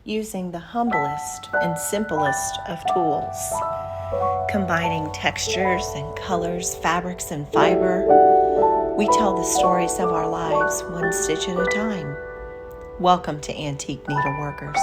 using the humblest and simplest of tools, combining textures and colors, fabrics and fiber. We tell the stories of our lives one stitch at a time. Welcome to Antique Needleworkers.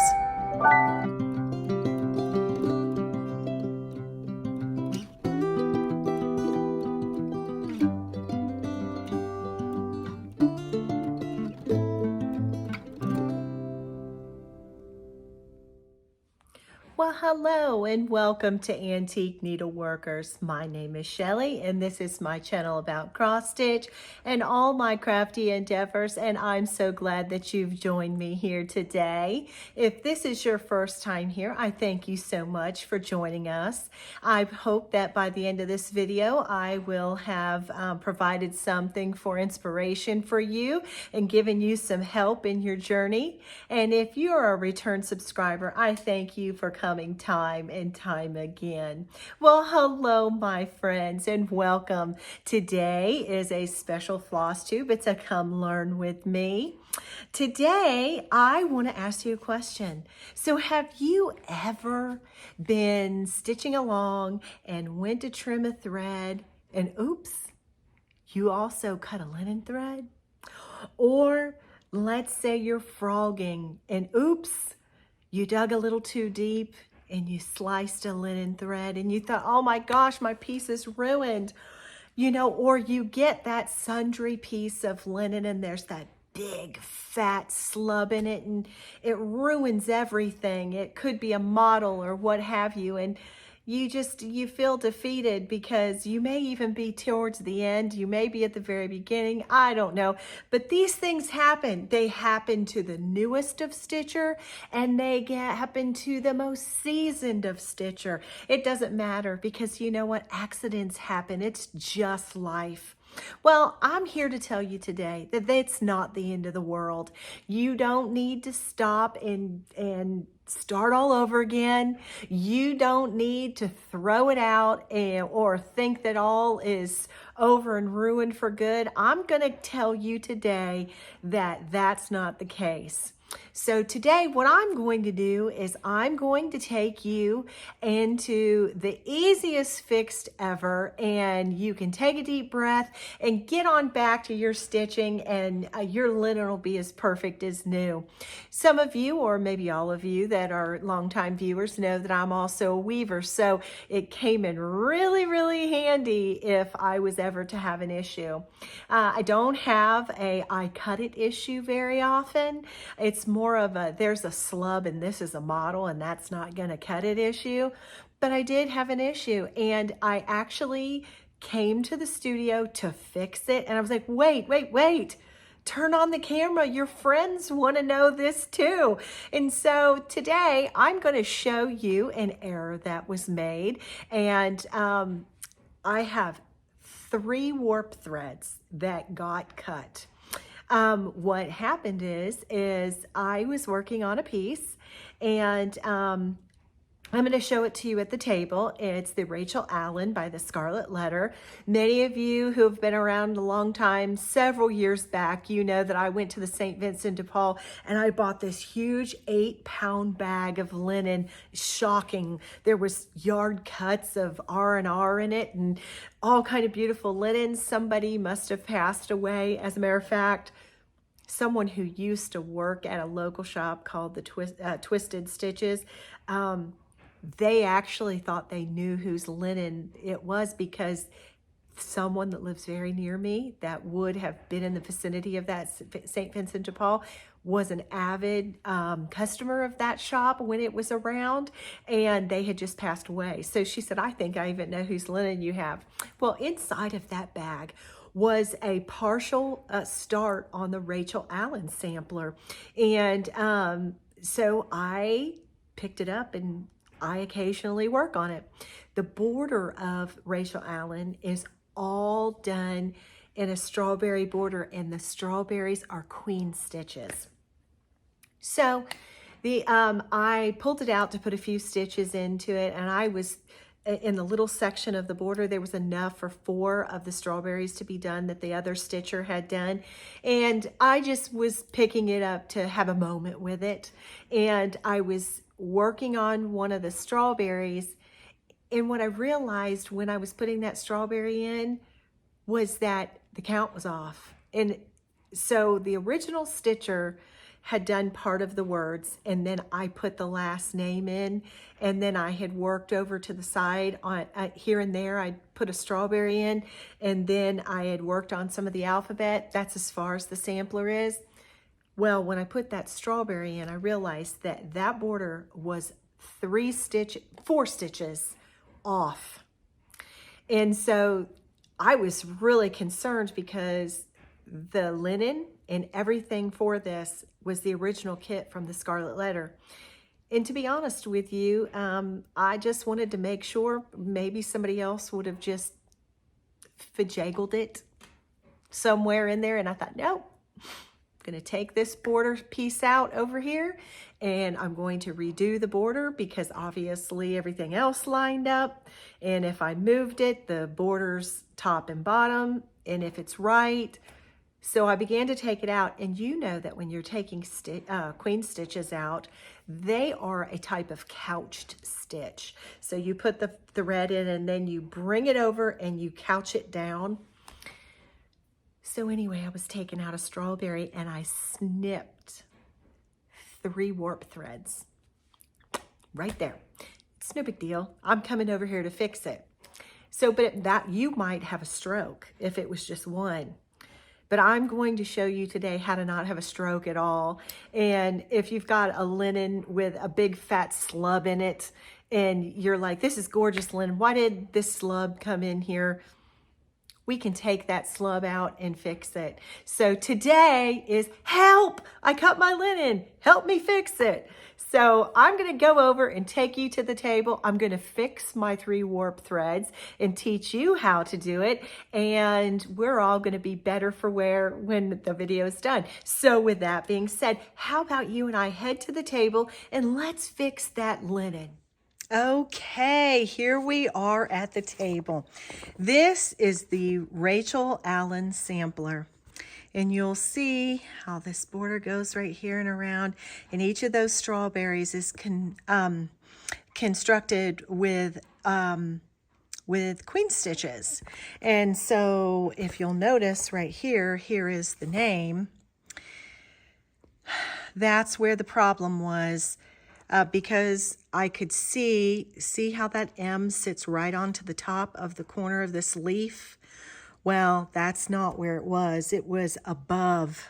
Well, hello and welcome to Antique Needleworkers. My name is Shellie and this is my channel about cross stitch and all my crafty endeavors, and I'm so glad that you've joined me here today. If this is your first time here, I thank you so much for joining us. I hope that by the end of this video I will have provided something for inspiration for you and given you some help in your journey. And if you're a return subscriber, I thank you for coming time and time again. Well, hello, my friends, and welcome. Today is a special Flosstube. It's a come learn with me. Today, I want to ask you a question. So have you ever been stitching along and went to trim a thread and oops, you also cut a linen thread? Or let's say you're frogging and oops, you dug a little too deep and you sliced a linen thread and you thought, oh my gosh, my piece is ruined. You know, or you get that sundry piece of linen and there's that big fat slub in it and it ruins everything. It could be a model or what have you, and you feel defeated because you may even be towards the end, you may be at the very beginning, I don't know. But these things happen. They happen to the newest of stitcher and they happen to the most seasoned of stitcher. It doesn't matter because you know what? Accidents happen. It's just life. Well, I'm here to tell you today that it's not the end of the world. You don't need to stop and start all over again. You don't need to throw it out or think that all is over and ruined for good. I'm going to tell you today that that's not the case. So today what I'm going to do is I'm going to take you into the easiest fix ever, and you can take a deep breath and get on back to your stitching, and your linen will be as perfect as new. Some of you, or maybe all of you that are longtime viewers, know that I'm also a weaver, so it came in really, really handy if I was ever to have an issue. I don't have a I cut it issue very often. It's more of a there's a slub and this is a model and that's not going to cut it issue. But I did have an issue and I actually came to the studio to fix it, and I was like, wait. Turn on the camera. Your friends want to know this too. And so today I'm going to show you an error that was made. And I have 3 warp threads that got cut. What happened is I was working on a piece, and I'm going to show it to you at the table. It's the Rachel Allen by the Scarlet Letter. Many of you who have been around a long time, several years back, you know that I went to the St. Vincent de Paul and I bought this huge 8-pound bag of linen. Shocking. There was yard cuts of R&R in it and all kind of beautiful linen. Somebody must have passed away. As a matter of fact, someone who used to work at a local shop called the Twisted Stitches, they actually thought they knew whose linen it was because someone that lives very near me that would have been in the vicinity of that St. Vincent de Paul was an avid customer of that shop when it was around, and they had just passed away. So she said, I think I even know whose linen you have. Well, inside of that bag was a partial start on the Rachel Allen sampler. And so I picked it up and I occasionally work on it. The border of Rachel Allen is all done in a strawberry border, and the strawberries are queen stitches. So I pulled it out to put a few stitches into it, and I was in the little section of the border, there was enough for 4 of the strawberries to be done that the other stitcher had done. And I just was picking it up to have a moment with it. And I was working on one of the strawberries. And what I realized when I was putting that strawberry in was that the count was off. And so the original stitcher had done part of the words, and then I put the last name in, and then I had worked over to the side on here and there. I put a strawberry in, and then I had worked on some of the alphabet. That's as far as the sampler is. Well, when I put that strawberry in, I realized that that border was 4 stitches off. And so I was really concerned because the linen and everything for this was the original kit from the Scarlet Letter. And to be honest with you, I just wanted to make sure maybe somebody else would have just fajagled it somewhere in there. And I thought, no, I'm going to take this border piece out over here and I'm going to redo the border because obviously everything else lined up. And if I moved it, the border's top and bottom, and if it's right. So I began to take it out, and you know that when you're taking queen stitches out, they are a type of couched stitch. So you put the thread in and then you bring it over and you couch it down. So anyway, I was taking out a strawberry and I snipped 3 warp threads right there. It's no big deal. I'm coming over here to fix it. So, but that you might have a stroke if it was just one. But I'm going to show you today how to not have a stroke at all. And if you've got a linen with a big fat slub in it and you're like, this is gorgeous linen, why did this slub come in here? We can take that slub out and fix it. So today is help, I cut my linen, help me fix it. So I'm gonna go over and take you to the table. I'm gonna fix my 3 warp threads and teach you how to do it. And we're all gonna be better for wear when the video is done. So with that being said, how about you and I head to the table and let's fix that linen. Okay, here we are at the table. This is the Rachel Allen sampler. And you'll see how this border goes right here and around. And each of those strawberries is constructed with queen stitches. And so if you'll notice right here, here is the name. That's where the problem was. Because I could see how that M sits right onto the top of the corner of this leaf. Well, that's not where it was. It was above.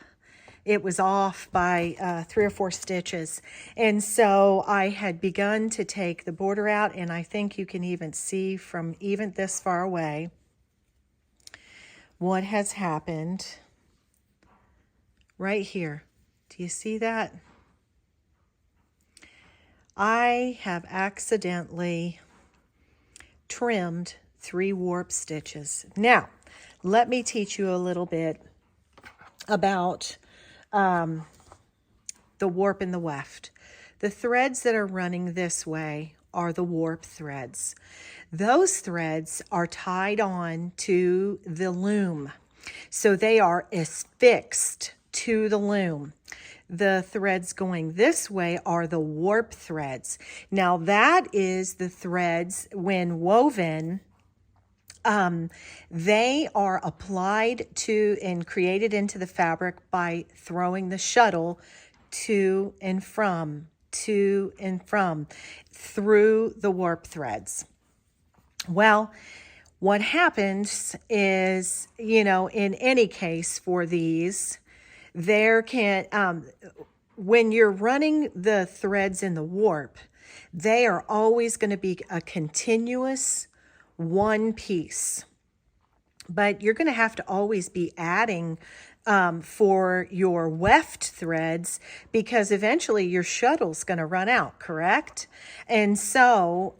It was off by 3 or 4 stitches. And so I had begun to take the border out, and I think you can even see from even this far away what has happened right here. Do you see that? I have accidentally trimmed 3 warp stitches. Now, let me teach you a little bit about the warp and the weft. The threads that are running this way are the warp threads. Those threads are tied on to the loom. So they are affixed to the loom. The threads going this way are the warp threads. Now that is the threads when woven, they are applied to and created into the fabric by throwing the shuttle to and from through the warp threads. Well, what happens is, you know, in any case for these, there can, when you're running the threads in the warp, they are always going to be a continuous one piece. But you're going to have to always be adding for your weft threads because eventually your shuttle's going to run out, correct? And so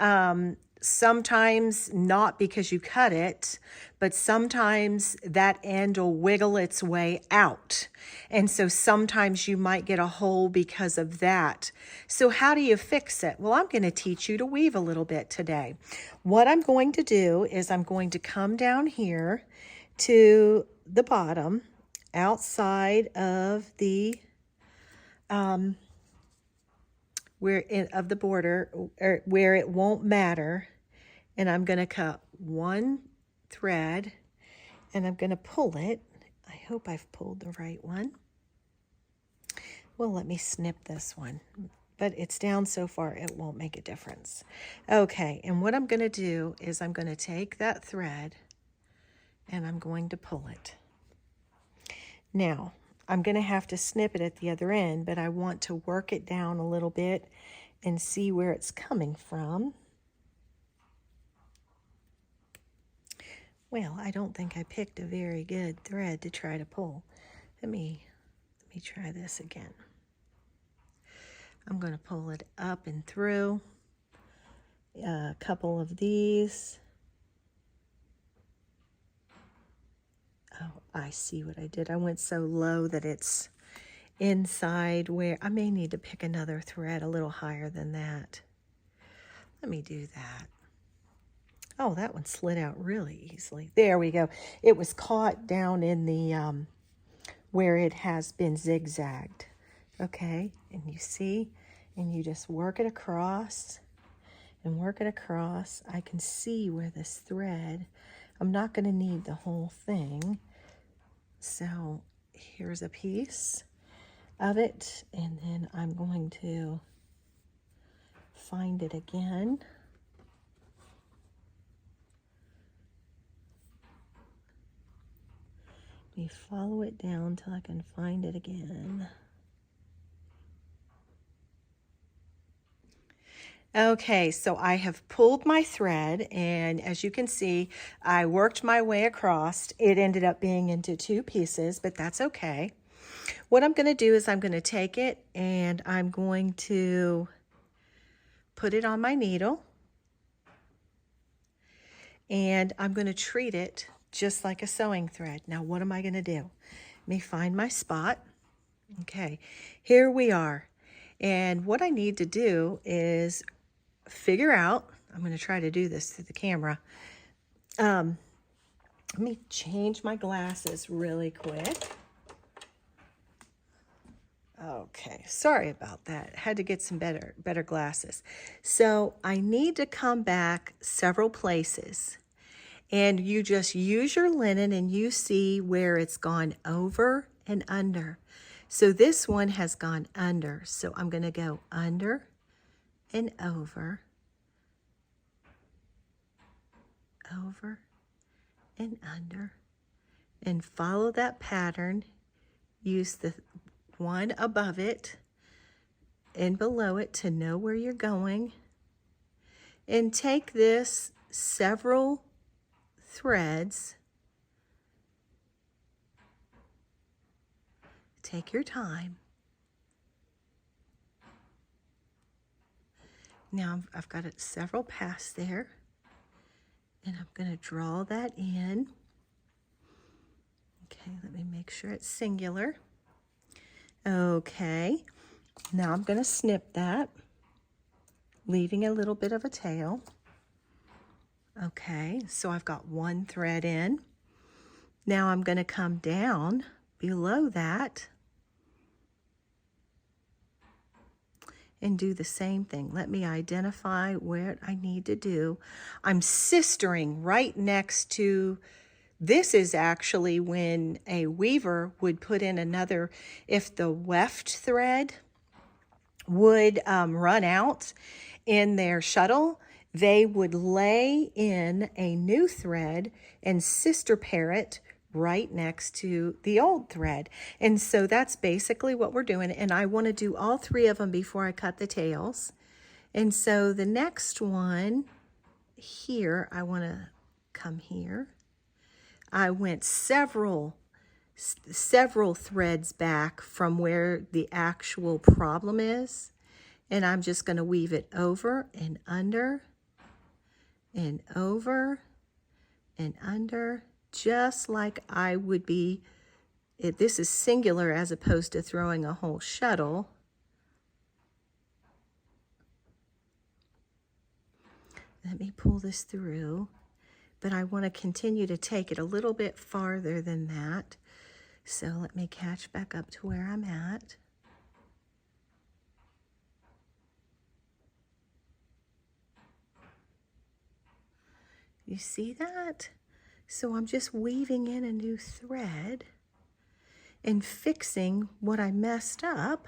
sometimes not because you cut it, but sometimes that end will wiggle its way out. And so sometimes you might get a hole because of that. So how do you fix it? Well, I'm going to teach you to weave a little bit today. What I'm going to do is I'm going to come down here to the bottom outside of the of the border, or where it won't matter, and I'm going to cut one thread and I'm going to pull it. I hope I've pulled the right one. Well, let me snip this one, but it's down so far it won't make a difference. Okay, and what I'm going to do is I'm going to take that thread and I'm going to pull it. Now, I'm going to have to snip it at the other end, but I want to work it down a little bit and see where it's coming from. Well, I don't think I picked a very good thread to try to pull. Let me try this again. I'm going to pull it up and through a couple of these. Oh, I see what I did. I went so low that it's inside where I may need to pick another thread a little higher than that. Let me do that. Oh, that one slid out really easily. There we go. It was caught down in the where it has been zigzagged. Okay, and you see, and you just work it across and work it across. I can see where this thread, I'm not going to need the whole thing. So here's a piece of it, and then I'm going to find it again. Let me follow it down till I can find it again. Okay, so I have pulled my thread, and as you can see, I worked my way across. It ended up being into two pieces, but that's okay. What I'm going to do is I'm going to take it and I'm going to put it on my needle, and I'm going to treat it just like a sewing thread. Now, what am I going to do? Let me find my spot. Okay, here we are. And what I need to do is figure out, I'm going to try to do this through the camera. Let me change my glasses really quick. Okay, sorry about that. Had to get some better glasses. So I need to come back several places, and you just use your linen and you see where it's gone over and under. So this one has gone under. So I'm going to go under and over, over and under, and follow that pattern. Use the one above it and below it to know where you're going, and take this several threads. Take your time. Now I've got it several past there, and I'm going to draw that in. Okay, let me make sure it's singular. Okay, now I'm going to snip that, leaving a little bit of a tail. Okay, so I've got one thread in. Now I'm going to come down below that and do the same thing. Let me identify where I need to do. I'm sistering right next to, this is actually when a weaver would put in another, if the weft thread would run out in their shuttle, they would lay in a new thread and sister pair it right next to the old thread. And so that's basically what we're doing. And I want to do all three of them before I cut the tails. And so the next one here, I want to come here. I went several threads back from where the actual problem is, and I'm just going to weave it over and under and over and under, just like I would be. This is singular as opposed to throwing a whole shuttle. Let me pull this through, but I want to continue to take it a little bit farther than that. So let me catch back up to where I'm at. You see that? So I'm just weaving in a new thread and fixing what I messed up.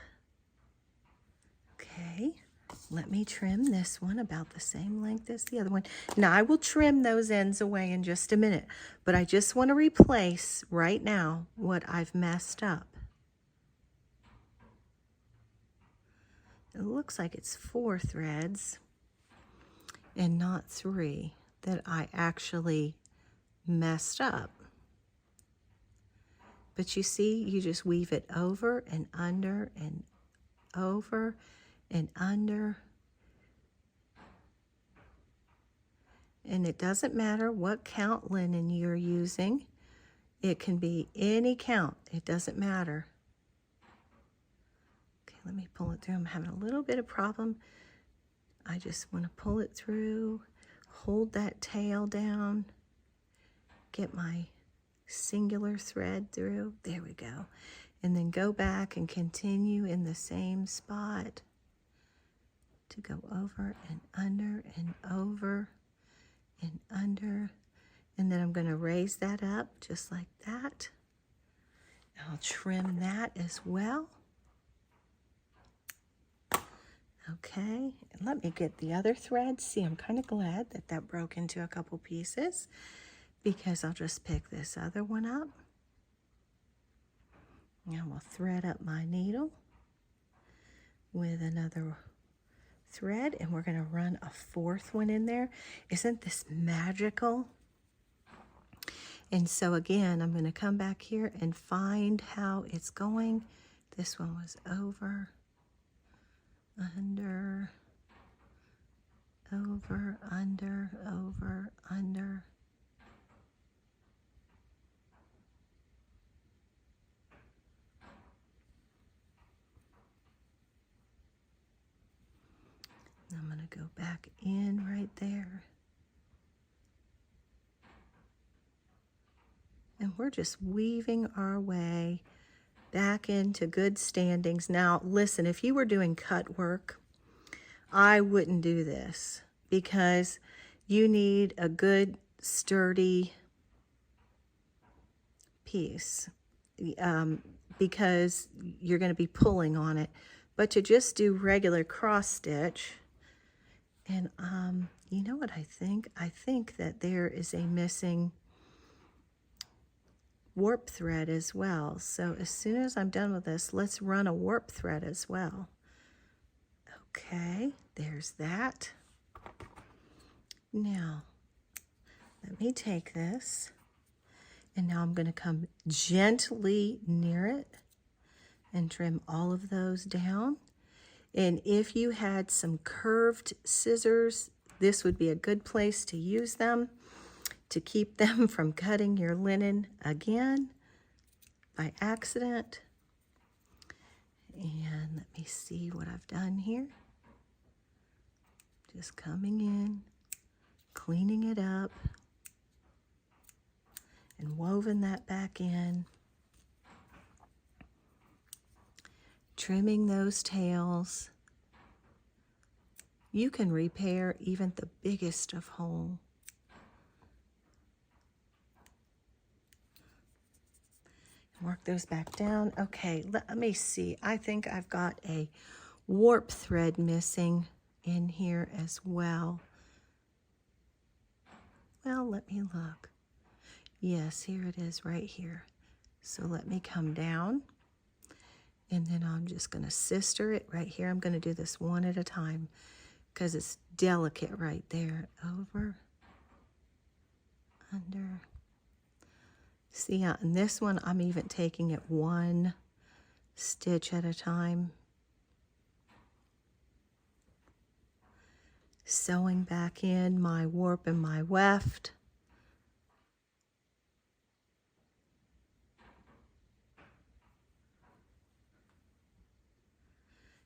Okay, let me trim this one about the same length as the other one. Now I will trim those ends away in just a minute, but I just want to replace right now what I've messed up. It looks like it's 4 threads and not 3 that I actually messed up. But you see, you just weave it over and under and over and under. And it doesn't matter what count linen you're using. It can be any count. It doesn't matter. Okay, let me pull it through. I'm having a little bit of problem. I just want to pull it through, hold that tail down, get my singular thread through. There we go. And then go back and continue in the same spot to go over and under and over and under. And then I'm going to raise that up just like that. I'll trim that as well. Okay, and let me get the other thread. See, I'm kind of glad that that broke into a couple pieces, because I'll just pick this other one up. Now we'll thread up my needle with another thread, and we're going to run a 4th one in there. Isn't this magical? And so again, I'm going to come back here and find how it's going. This one was over, under, over, under, over, under. I'm going to go back in right there. And we're just weaving our way back into good standings. Now, listen, if you were doing cut work, I wouldn't do this, because you need a good, sturdy piece, because you're going to be pulling on it. But to just do regular cross stitch, and you know what I think? I think that there is a missing warp thread as well. So as soon as I'm done with this, let's run a warp thread as well. Okay, there's that. Now, let me take this, and now I'm going to come gently near it and trim all of those down. And if you had some curved scissors, this would be a good place to use them to keep them from cutting your linen again by accident. And let me see what I've done here. Just coming in, cleaning it up, and woven that back in. Trimming those tails. You can repair even the biggest of hole. Work those back down. Okay, let me see. I think I've got a warp thread missing in here as well. Well, let me look. Yes, here it is right here. So let me come down, and then I'm just going to sister it right here. I'm going to do this one at a time because it's delicate right there. Over, under. See, on this one, I'm even taking it 1 stitch at a time. Sewing back in my warp and my weft.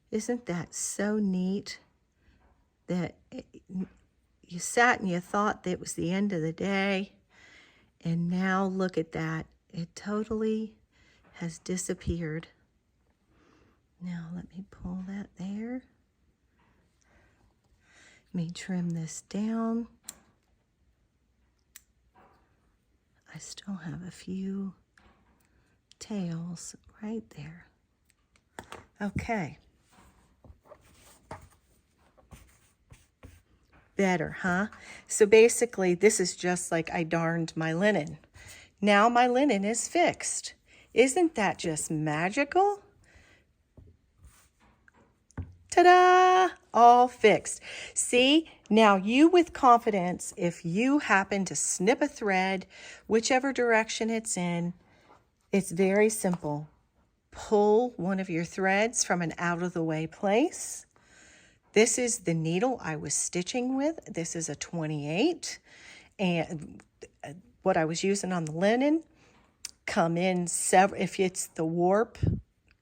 Isn't that so neat that you sat and you thought that it was the end of the day, and now look at that. It totally has disappeared. Now let me pull that there. Let me trim this down. I still have a few tails right there. Okay. Better, huh? So basically, this is just like I darned my linen. Now my linen is fixed. Isn't that just magical? Ta-da! All fixed. See, now you with confidence, if you happen to snip a thread, whichever direction it's in, it's very simple. Pull one of your threads from an out-of-the-way place. This is the needle I was stitching with. This is a 28. And what I was using on the linen, come in several, if it's the warp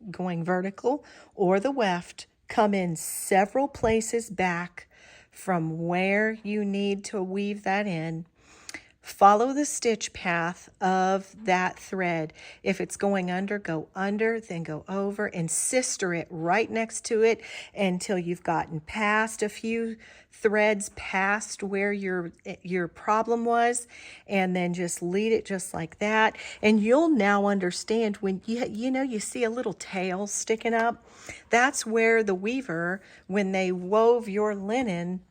going vertical or the weft, come in several places back from where you need to weave that in. Follow the stitch path of that thread. If it's going under, go under, then go over and sister it right next to it until you've gotten past a few threads past where your problem was, and then just lead it just like that. And you'll now understand when you see a little tail sticking up. That's where the weaver, when they wove your linen,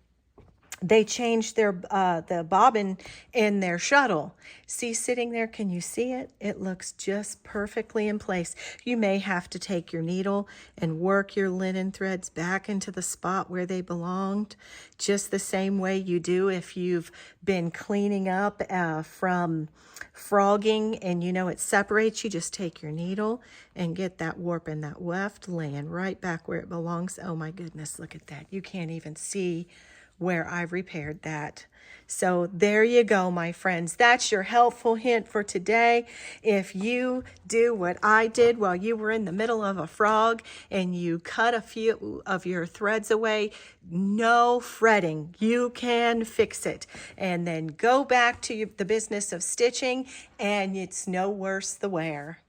they changed their the bobbin in their shuttle. See, sitting there, can you see it? It looks just perfectly in place. You may have to take your needle and work your linen threads back into the spot where they belonged, just the same way you do if you've been cleaning up from frogging and it separates. You just take your needle and get that warp and that weft laying right back where it belongs. Oh my goodness, look at that. You can't even see where I repaired that. So there you go, my friends. That's your helpful hint for today. If you do what I did while you were in the middle of a frog and you cut a few of your threads away, no fretting. You can fix it. And then go back to the business of stitching, and it's no worse the wear.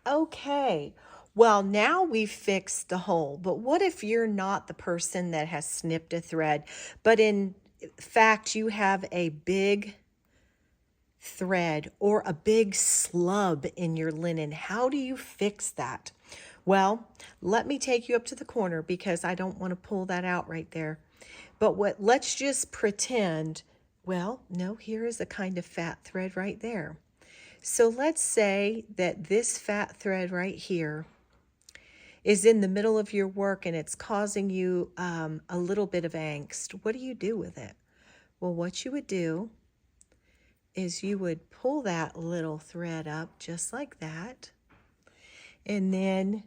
Okay. Well, now we've fixed the hole, but what if you're not the person that has snipped a thread, but in fact you have a big thread or a big slub in your linen? How do you fix that? Well, let me take you up to the corner because I don't want to pull that out right there. But let's just pretend, well, no, here is a kind of fat thread right there. So let's say that this fat thread right here is in the middle of your work and it's causing you a little bit of angst. What do you do with it? Well, what you would do is you would pull that little thread up just like that. And then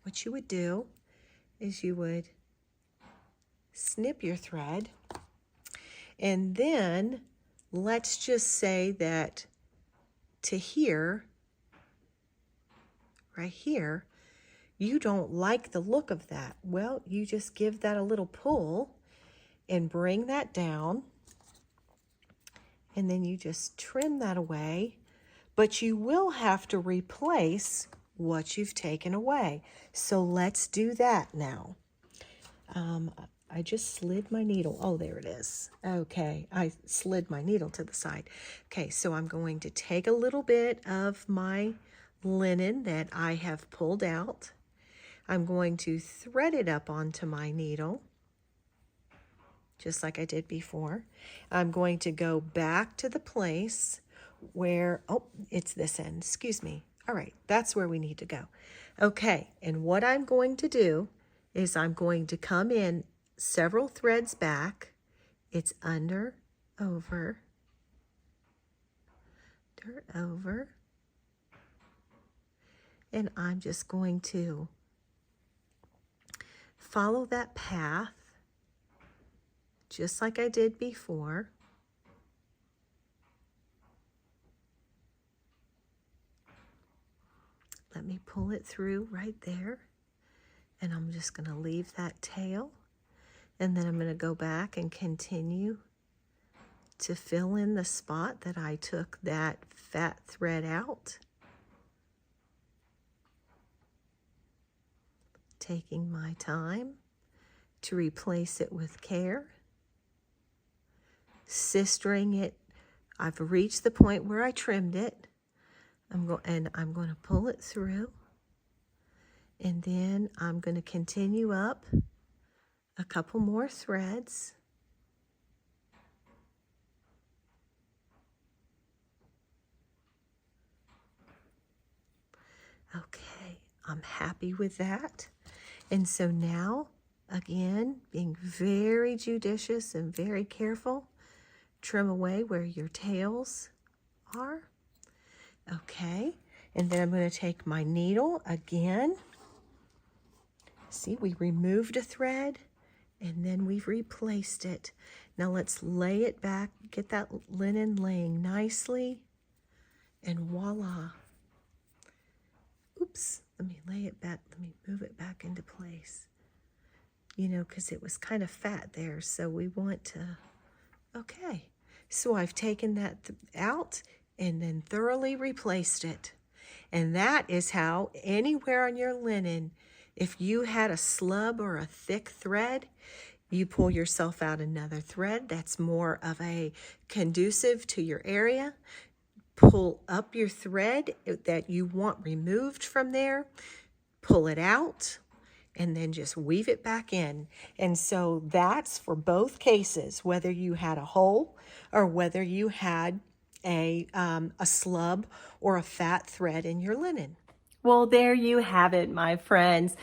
what you would do is you would snip your thread. And then let's just say that to here, right here, you don't like the look of that. Well, you just give that a little pull and bring that down. And then you just trim that away. But you will have to replace what you've taken away. So let's do that now. I just slid my needle. Oh, there it is. Okay, I slid my needle to the side. Okay, so I'm going to take a little bit of my linen that I have pulled out. I'm going to thread it up onto my needle, just like I did before. I'm going to go back to the place where, oh, it's this end, excuse me. All right, that's where we need to go. Okay, and what I'm going to do is I'm going to come in several threads back. It's under, over, over, and I'm just going to follow that path just like I did before. Let me pull it through right there. And I'm just going to leave that tail. And then I'm going to go back and continue to fill in the spot that I took that fat thread out. Taking my time to replace it with care. Sistering it. I've reached the point where I trimmed it. I'm going to pull it through. And then I'm going to continue up a couple more threads. Okay, I'm happy with that. And so now, again, being very judicious and very careful, trim away where your tails are. Okay, and then I'm going to take my needle again. See, we removed a thread and then we've replaced it. Now let's lay it back, get that linen laying nicely, and voila. Oops, let me lay it back, let me move it back into place. You know, because it was kind of fat there, so we want to, okay. So I've taken that out and then thoroughly replaced it. And that is how anywhere on your linen, if you had a slub or a thick thread, you pull yourself out another thread that's more of a conducive to your area. Pull up your thread that you want removed from there, pull it out, and then just weave it back in. And so that's for both cases, whether you had a hole or whether you had a slub or a fat thread in your linen. Well, there you have it, my friends.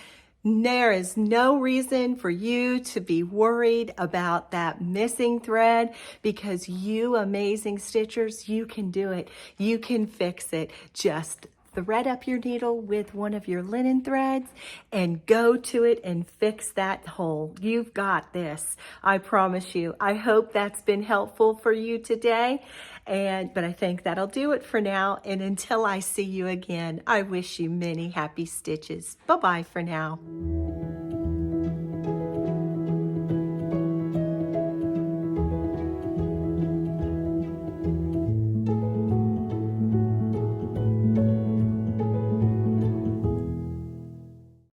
There is no reason for you to be worried about that missing thread, because you amazing stitchers, you can do it. You can fix it. Just thread up your needle with one of your linen threads and go to it and fix that hole. You've got this. I promise you. I hope that's been helpful for you today. But I think that'll do it for now. And until I see you again, I wish you many happy stitches. Bye-bye for now.